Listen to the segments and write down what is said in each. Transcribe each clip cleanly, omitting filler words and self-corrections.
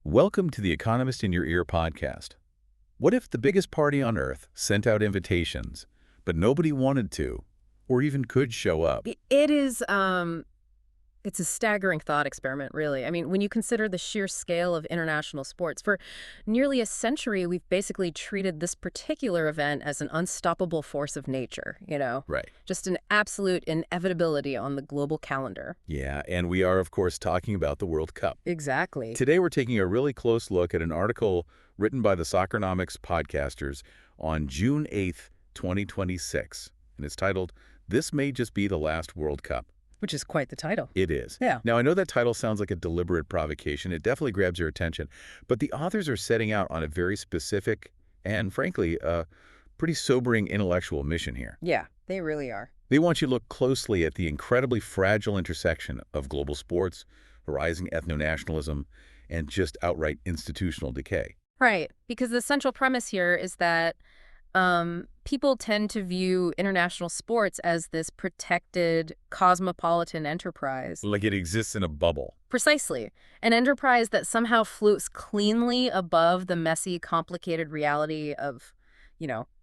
Welcome to the Economist in Your Ear podcast. What if the biggest party on Earth sent out invitations, but nobody wanted to, or even could show up? It's a staggering thought experiment, really. I mean, when you consider the sheer scale of international sports, for nearly a century, we've basically treated this particular event as an unstoppable force of nature, Right. just an absolute inevitability on the global calendar. Yeah, and we are, of course, talking about the World Cup. Exactly. Today, we're taking a really close look at an article written by the Soccernomics podcasters on June 8th, 2026, and it's titled, "This May Just Be the Last World Cup." Which is quite the title. It is. Yeah. Now, I know that title sounds like a deliberate provocation. It definitely grabs your attention. But the authors are setting out on a very specific and, frankly, a pretty sobering intellectual mission here. Yeah, they really are. They want you to look closely at the incredibly fragile intersection of global sports, rising ethno-nationalism, and just outright institutional decay. Right, because the central premise here is that people tend to view international sports as this protected cosmopolitan enterprise. Like it exists in a bubble. Precisely. An enterprise that somehow floats cleanly above the messy, complicated reality of,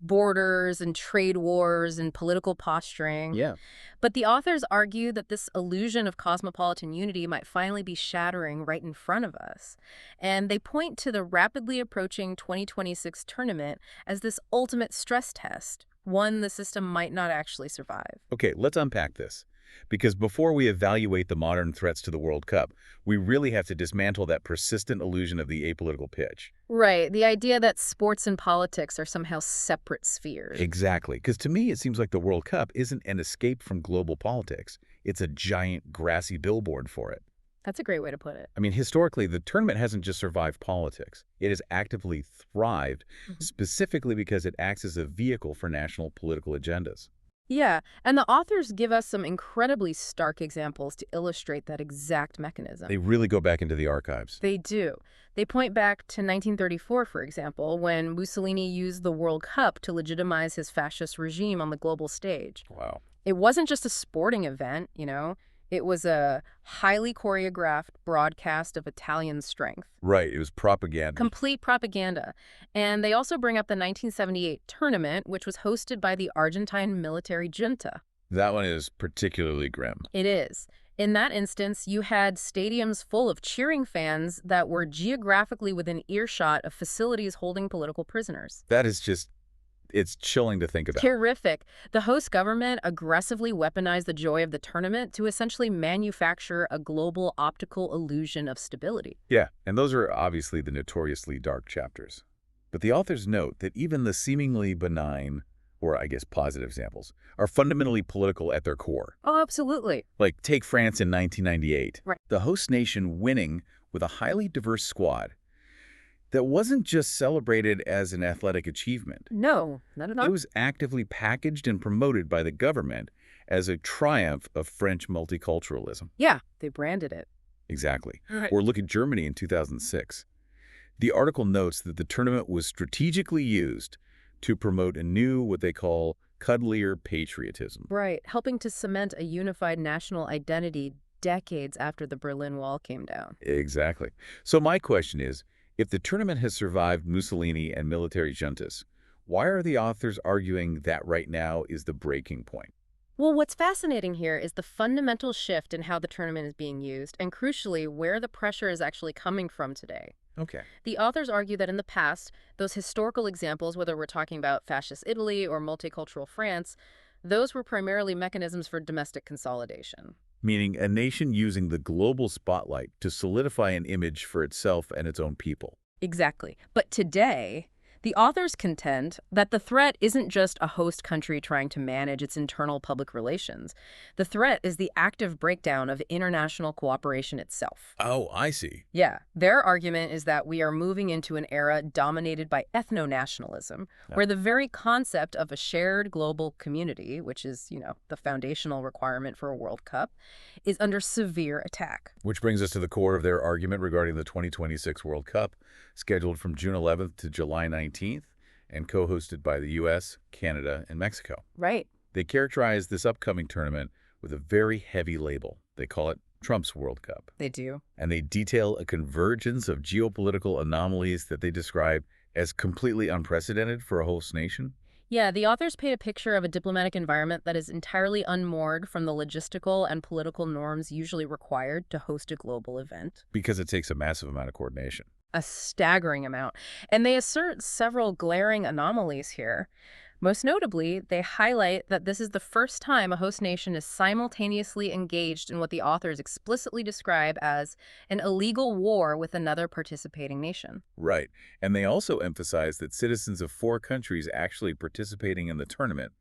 borders and trade wars and political posturing. Yeah. But the authors argue that this illusion of cosmopolitan unity might finally be shattering right in front of us. And they point to the rapidly approaching 2026 tournament as this ultimate stress test, one the system might not actually survive. Okay, let's unpack this. Because before we evaluate the modern threats to the World Cup, we really have to dismantle that persistent illusion of the apolitical pitch. Right, the idea that sports and politics are somehow separate spheres. Exactly, because to me it seems like the World Cup isn't an escape from global politics. It's a giant grassy billboard for it. That's a great way to put it. I mean, historically, the tournament hasn't just survived politics. It has actively thrived, specifically because it acts as a vehicle for national political agendas. Yeah, and the authors give us some incredibly stark examples to illustrate that exact mechanism. They really go back into the archives. They do. They point back to 1934, for example, when Mussolini used the World Cup to legitimize his fascist regime on the global stage. Wow. It wasn't just a sporting event, It was a highly choreographed broadcast of Italian strength. Right, it was propaganda. Complete propaganda. And they also bring up the 1978 tournament, which was hosted by the Argentine military junta. That one is particularly grim. It is. In that instance, you had stadiums full of cheering fans that were geographically within earshot of facilities holding political prisoners. That is just, it's chilling to think about. Terrific. The host government aggressively weaponized the joy of the tournament to essentially manufacture a global optical illusion of stability. Yeah, and those are obviously the notoriously dark chapters. But the authors note that even the seemingly benign, or I guess positive examples, are fundamentally political at their core. Oh, absolutely. Like, take France in 1998. Right. The host nation winning with a highly diverse squad that wasn't just celebrated as an athletic achievement. No, not at all. It was actively packaged and promoted by the government as a triumph of French multiculturalism. Yeah, they branded it. Exactly. Right. Or look at Germany in 2006. The article notes that the tournament was strategically used to promote a new, what they call, cuddlier patriotism. Right, helping to cement a unified national identity decades after the Berlin Wall came down. Exactly. So my question is, if the tournament has survived Mussolini and military juntas, why are the authors arguing that right now is the breaking point? Well, what's fascinating here is the fundamental shift in how the tournament is being used, and crucially, where the pressure is actually coming from today. Okay. The authors argue that in the past, those historical examples, whether we're talking about fascist Italy or multicultural France, those were primarily mechanisms for domestic consolidation. Meaning a nation using the global spotlight to solidify an image for itself and its own people. Exactly. But today, the authors contend that the threat isn't just a host country trying to manage its internal public relations. The threat is the active breakdown of international cooperation itself. Oh, I see. Yeah, their argument is that we are moving into an era dominated by ethno-nationalism, where the very concept of a shared global community, which is, the foundational requirement for a World Cup, is under severe attack. Which brings us to the core of their argument regarding the 2026 World Cup, scheduled from June 11th to July 19th and co-hosted by the U.S., Canada, and Mexico. Right. They characterize this upcoming tournament with a very heavy label. They call it Trump's World Cup. They do. And they detail a convergence of geopolitical anomalies that they describe as completely unprecedented for a host nation. Yeah, the authors paint a picture of a diplomatic environment that is entirely unmoored from the logistical and political norms usually required to host a global event. Because it takes a massive amount of coordination. A staggering amount. And they assert several glaring anomalies here. Most notably, they highlight that this is the first time a host nation is simultaneously engaged in what the authors explicitly describe as an illegal war with another participating nation. Right. And they also emphasize that citizens of 4 countries actually participating in the tournament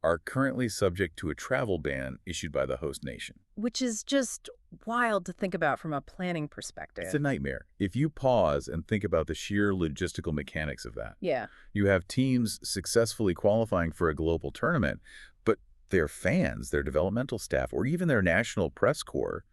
are currently subject to a travel ban issued by the host nation. Which is just wild to think about from a planning perspective. It's a nightmare. If you pause and think about the sheer logistical mechanics of that. Yeah. You have teams successfully qualifying for a global tournament, but their fans, their developmental staff, or even their national press corps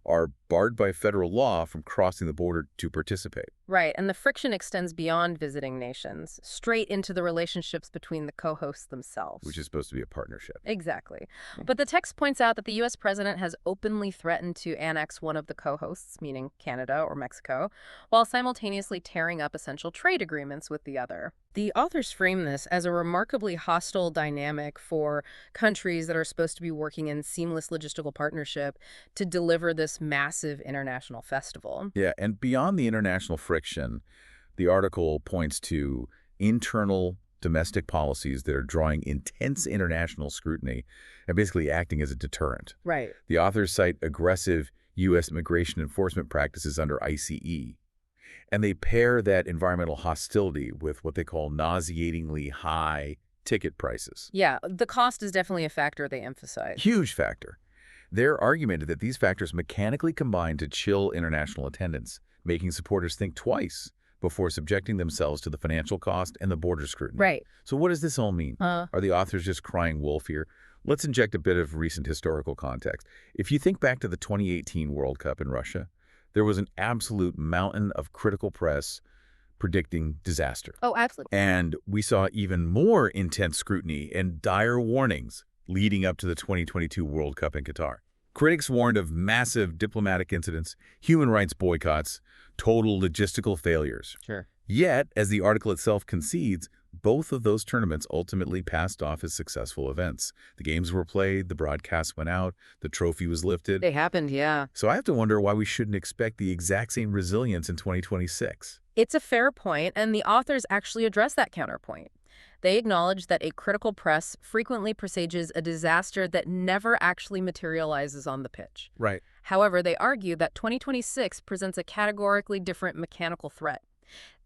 are barred by federal law from crossing the border to participate. Right, and the friction extends beyond visiting nations, straight into the relationships between the co-hosts themselves. Which is supposed to be a partnership. Exactly. But the text points out that the U.S. president has openly threatened to annex one of the co-hosts, meaning Canada or Mexico, while simultaneously tearing up essential trade agreements with the other. The authors frame this as a remarkably hostile dynamic for countries that are supposed to be working in seamless logistical partnership to deliver this massive international festival. Yeah, and beyond the international friction, the article points to internal domestic policies that are drawing intense international scrutiny and basically acting as a deterrent. Right. The authors cite aggressive U.S. immigration enforcement practices under ICE, and they pair that environmental hostility with what they call nauseatingly high ticket prices. Yeah, the cost is definitely a factor they emphasize. Huge factor. Their argument is that these factors mechanically combine to chill international attendance, making supporters think twice before subjecting themselves to the financial cost and the border scrutiny. Right. So what does this all mean? Are the authors just crying wolf here? Let's inject a bit of recent historical context. If you think back to the 2018 World Cup in Russia, there was an absolute mountain of critical press predicting disaster. Oh, absolutely. And we saw even more intense scrutiny and dire warnings leading up to the 2022 World Cup in Qatar. Critics warned of massive diplomatic incidents, human rights boycotts, total logistical failures. Sure. Yet, as the article itself concedes, both of those tournaments ultimately passed off as successful events. The games were played, the broadcasts went out, the trophy was lifted. They happened, yeah. So I have to wonder why we shouldn't expect the exact same resilience in 2026. It's a fair point, and the authors actually address that counterpoint. They acknowledge that a critical press frequently presages a disaster that never actually materializes on the pitch. Right. However, they argue that 2026 presents a categorically different mechanical threat.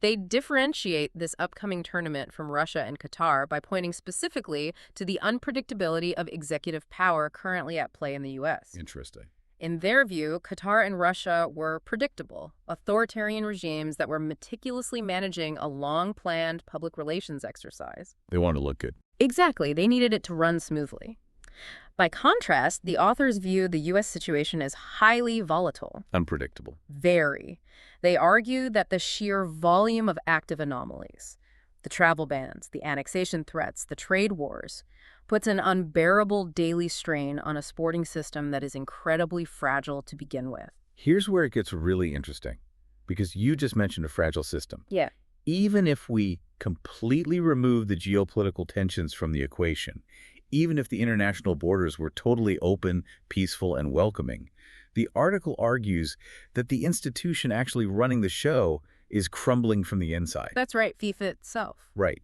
They differentiate this upcoming tournament from Russia and Qatar by pointing specifically to the unpredictability of executive power currently at play in the U.S. Interesting. In their view, Qatar and Russia were predictable, authoritarian regimes that were meticulously managing a long-planned public relations exercise. They want to look good. Exactly. They needed it to run smoothly. By contrast, the authors view the U.S. situation as highly volatile. Unpredictable. Very. They argue that the sheer volume of active anomalies, the travel bans, the annexation threats, the trade wars, puts an unbearable daily strain on a sporting system that is incredibly fragile to begin with. Here's where it gets really interesting, because you just mentioned a fragile system. Yeah. Even if we completely remove the geopolitical tensions from the equation, even if the international borders were totally open, peaceful, and welcoming, the article argues that the institution actually running the show is crumbling from the inside. That's right, FIFA itself. Right.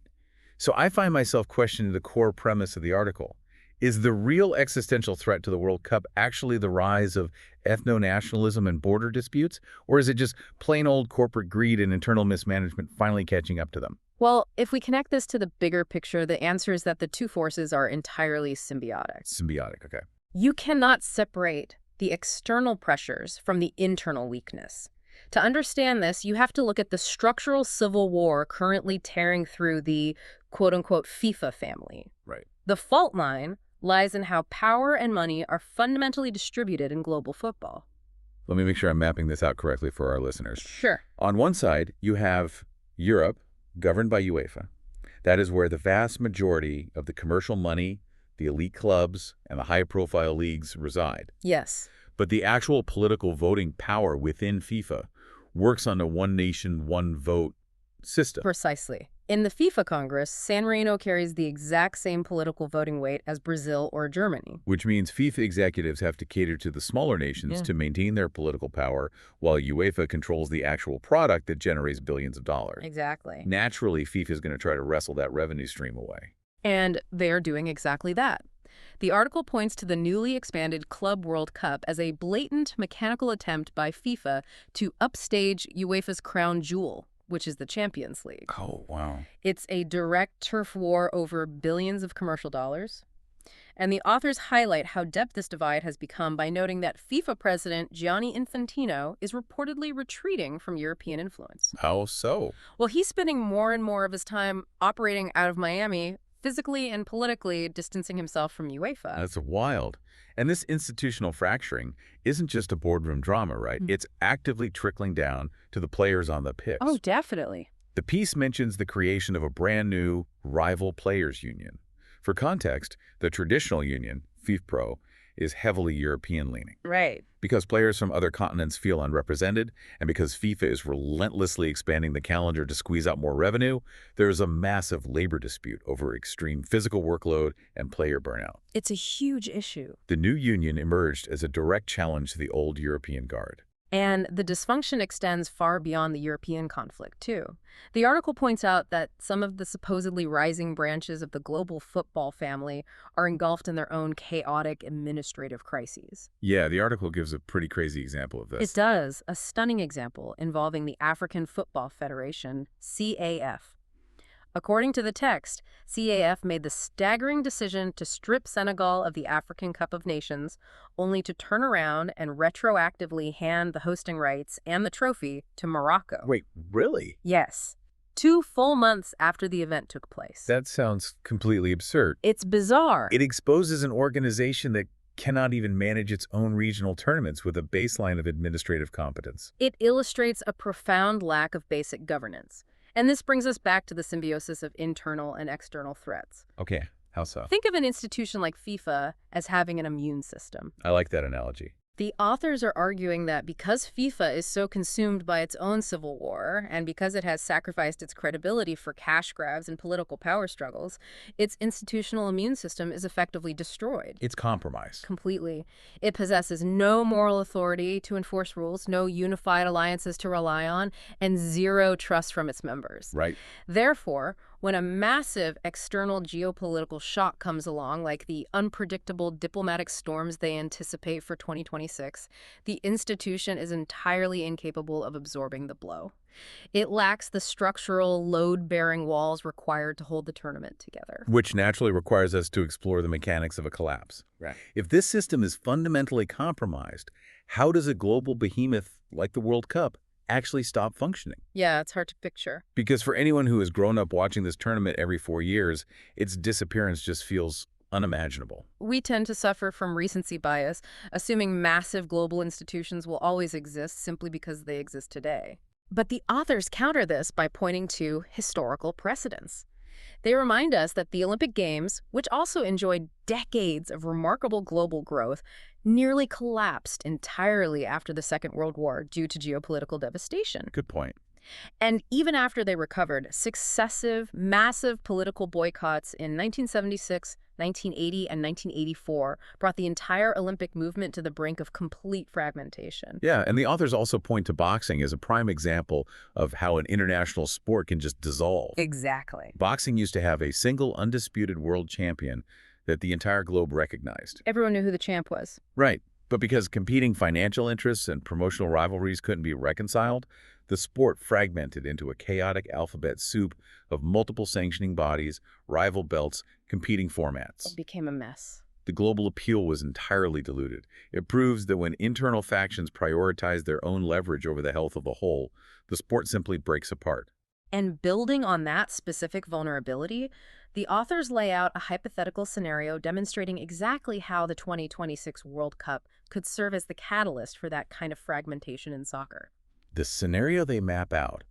So I find myself questioning the core premise of the article. Is the real existential threat to the World Cup actually the rise of ethno-nationalism and border disputes? Or is it just plain old corporate greed and internal mismanagement finally catching up to them? Well, if we connect this to the bigger picture, the answer is that the two forces are entirely symbiotic. Symbiotic, okay. You cannot separate the external pressures from the internal weakness. To understand this, you have to look at the structural civil war currently tearing through the quote-unquote FIFA family. Right. The fault line lies in how power and money are fundamentally distributed in global football. Let me make sure I'm mapping this out correctly for our listeners. Sure. On one side, you have Europe, governed by UEFA. That is where the vast majority of the commercial money, the elite clubs, and the high-profile leagues reside. Yes. But the actual political voting power within FIFA works on a one nation, one vote system. Precisely. In the FIFA Congress, San Marino carries the exact same political voting weight as Brazil or Germany. Which means FIFA executives have to cater to the smaller nations to maintain their political power, while UEFA controls the actual product that generates billions of dollars. Exactly. Naturally, FIFA is going to try to wrestle that revenue stream away. And they are doing exactly that. The article points to the newly expanded Club World Cup as a blatant mechanical attempt by FIFA to upstage UEFA's crown jewel, which is the Champions League. Oh, wow. It's a direct turf war over billions of commercial dollars. And the authors highlight how deep this divide has become by noting that FIFA president Gianni Infantino is reportedly retreating from European influence. How so? Well, he's spending more and more of his time operating out of Miami, physically and politically distancing himself from UEFA. That's wild. And this institutional fracturing isn't just a boardroom drama, right? It's actively trickling down to the players on the pitch. Oh, definitely. The piece mentions the creation of a brand new rival players union. For context, the traditional union, FIFPro, is heavily European-leaning. Right. Because players from other continents feel unrepresented, and because FIFA is relentlessly expanding the calendar to squeeze out more revenue, there is a massive labor dispute over extreme physical workload and player burnout. It's a huge issue. The new union emerged as a direct challenge to the old European guard. And the dysfunction extends far beyond the European conflict, too. The article points out that some of the supposedly rising branches of the global football family are engulfed in their own chaotic administrative crises. Yeah, the article gives a pretty crazy example of this. It does, a stunning example involving the African Football Federation, CAF. According to the text, CAF made the staggering decision to strip Senegal of the African Cup of Nations, only to turn around and retroactively hand the hosting rights and the trophy to Morocco. Wait, really? Yes. 2 full months after the event took place. That sounds completely absurd. It's bizarre. It exposes an organization that cannot even manage its own regional tournaments with a baseline of administrative competence. It illustrates a profound lack of basic governance. And this brings us back to the symbiosis of internal and external threats. Okay, how so? Think of an institution like FIFA as having an immune system. I like that analogy. The authors are arguing that because FIFA is so consumed by its own civil war, and because it has sacrificed its credibility for cash grabs and political power struggles, its institutional immune system is effectively destroyed. It's compromised. Completely. It possesses no moral authority to enforce rules, no unified alliances to rely on, and zero trust from its members. Right. Therefore, when a massive external geopolitical shock comes along, like the unpredictable diplomatic storms they anticipate for 2026, the institution is entirely incapable of absorbing the blow. It lacks the structural load-bearing walls required to hold the tournament together. Which naturally requires us to explore the mechanics of a collapse. Right. If this system is fundamentally compromised, how does a global behemoth like the World Cup actually stop functioning? Yeah, it's hard to picture. Because for anyone who has grown up watching this tournament every 4 years, its disappearance just feels unimaginable. We tend to suffer from recency bias, assuming massive global institutions will always exist simply because they exist today. But the authors counter this by pointing to historical precedents. They remind us that the Olympic Games, which also enjoyed decades of remarkable global growth, nearly collapsed entirely after the Second World War due to geopolitical devastation. Good point. And even after they recovered, successive, massive political boycotts in 1976, 1980, and 1984 brought the entire Olympic movement to the brink of complete fragmentation. Yeah, and the authors also point to boxing as a prime example of how an international sport can just dissolve. Exactly. Boxing used to have a single undisputed world champion that the entire globe recognized. Everyone knew who the champ was. Right, but because competing financial interests and promotional rivalries couldn't be reconciled, the sport fragmented into a chaotic alphabet soup of multiple sanctioning bodies, rival belts, competing formats. It became a mess. The global appeal was entirely diluted. It proves that when internal factions prioritize their own leverage over the health of the whole, the sport simply breaks apart. And building on that specific vulnerability, the authors lay out a hypothetical scenario demonstrating exactly how the 2026 World Cup could serve as the catalyst for that kind of fragmentation in soccer. The scenario they map out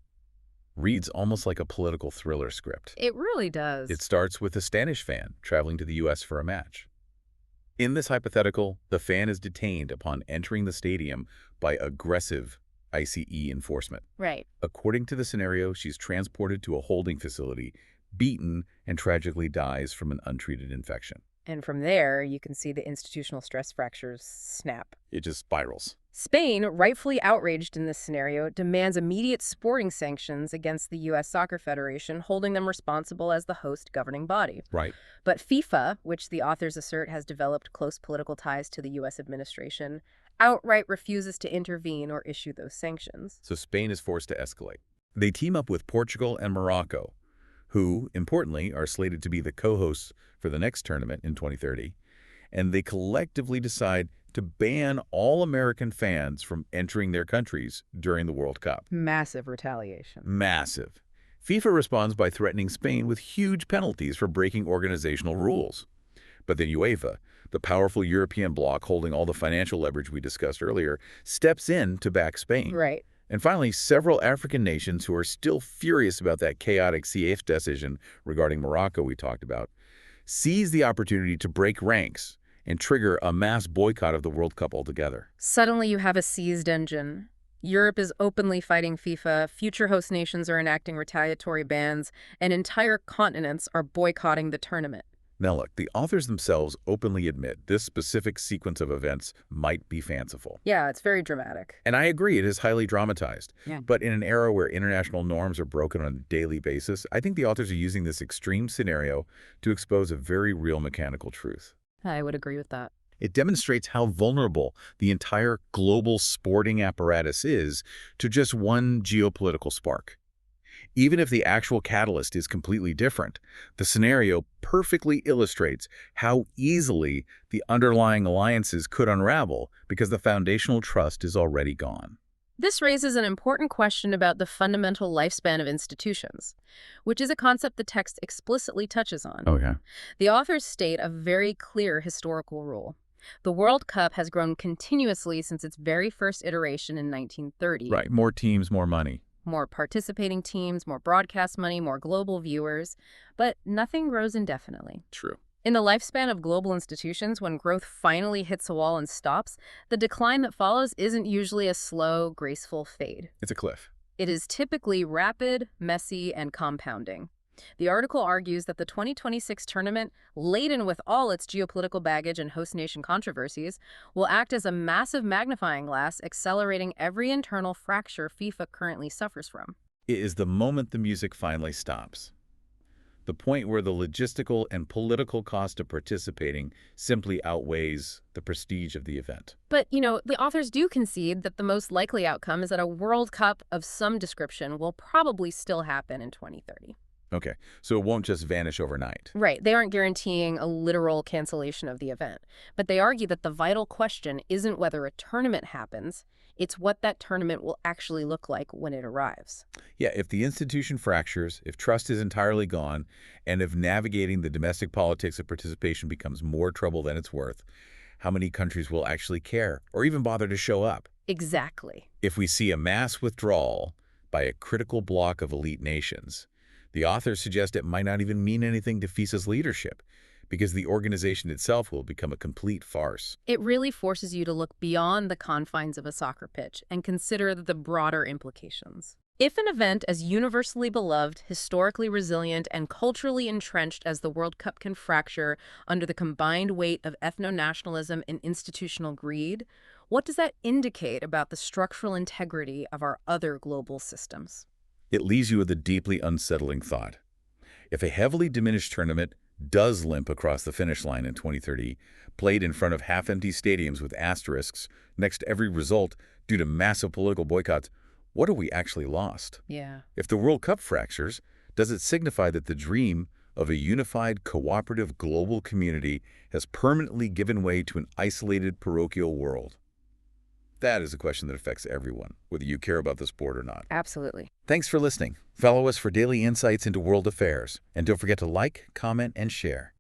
reads almost like a political thriller script. It really does. It starts with a Spanish fan traveling to the U.S. for a match. In this hypothetical, the fan is detained upon entering the stadium by aggressive ICE enforcement. Right. According to the scenario, she's transported to a holding facility, beaten, and tragically dies from an untreated infection. And from there, you can see the institutional stress fractures snap. It just spirals. Spain, rightfully outraged in this scenario, demands immediate sporting sanctions against the U.S. Soccer Federation, holding them responsible as the host governing body. Right. But FIFA, which the authors assert has developed close political ties to the U.S. administration, outright refuses to intervene or issue those sanctions. So Spain is forced to escalate. They team up with Portugal and Morocco, who, importantly, are slated to be the co-hosts for the next tournament in 2030, and they collectively decide to ban all American fans from entering their countries during the World Cup. Massive retaliation. Massive. FIFA responds by threatening Spain with huge penalties for breaking organizational rules. But then UEFA, the powerful European bloc holding all the financial leverage we discussed earlier, steps in to back Spain. Right. And finally, several African nations who are still furious about that chaotic CAF decision regarding Morocco we talked about, seize the opportunity to break ranks and trigger a mass boycott of the World Cup altogether. Suddenly you have a seized engine. Europe is openly fighting FIFA, future host nations are enacting retaliatory bans, and entire continents are boycotting the tournament. Now look, the authors themselves openly admit this specific sequence of events might be fanciful. Yeah, it's very dramatic. And I agree, it is highly dramatized. Yeah. But in an era where international norms are broken on a daily basis, I think the authors are using this extreme scenario to expose a very real mechanical truth. I would agree with that. It demonstrates how vulnerable the entire global sporting apparatus is to just one geopolitical spark. Even if the actual catalyst is completely different, the scenario perfectly illustrates how easily the underlying alliances could unravel because the foundational trust is already gone. This raises an important question about the fundamental lifespan of institutions, which is a concept the text explicitly touches on. Okay. The authors state a very clear historical rule. The World Cup has grown continuously since its very first iteration in 1930. Right. More teams, more money. More participating teams, more broadcast money, more global viewers, but nothing grows indefinitely. True. In the lifespan of global institutions, when growth finally hits a wall and stops, the decline that follows isn't usually a slow, graceful fade. It's a cliff. It is typically rapid, messy, and compounding. The article argues that the 2026 tournament, laden with all its geopolitical baggage and host nation controversies, will act as a massive magnifying glass, accelerating every internal fracture FIFA currently suffers from. It is the moment the music finally stops. The point where the logistical and political cost of participating simply outweighs the prestige of the event. But, the authors do concede that the most likely outcome is that a World Cup of some description will probably still happen in 2030. Okay, so it won't just vanish overnight. Right. They aren't guaranteeing a literal cancellation of the event. But they argue that the vital question isn't whether a tournament happens, it's what that tournament will actually look like when it arrives. Yeah, if the institution fractures, if trust is entirely gone, and if navigating the domestic politics of participation becomes more trouble than it's worth, how many countries will actually care or even bother to show up? Exactly. If we see a mass withdrawal by a critical bloc of elite nations, the authors suggest it might not even mean anything to FISA's leadership, because the organization itself will become a complete farce. It really forces you to look beyond the confines of a soccer pitch and consider the broader implications. If an event as universally beloved, historically resilient, and culturally entrenched as the World Cup can fracture under the combined weight of ethno-nationalism and institutional greed, what does that indicate about the structural integrity of our other global systems? It leaves you with a deeply unsettling thought. If a heavily diminished tournament does limp across the finish line in 2030, played in front of half-empty stadiums with asterisks next to every result due to massive political boycotts, what have we actually lost? Yeah. If the World Cup fractures, does it signify that the dream of a unified, cooperative global community has permanently given way to an isolated parochial world? That is a question that affects everyone, whether you care about the sport or not. Absolutely. Thanks for listening. Follow us for daily insights into world affairs. And don't forget to like, comment, and share.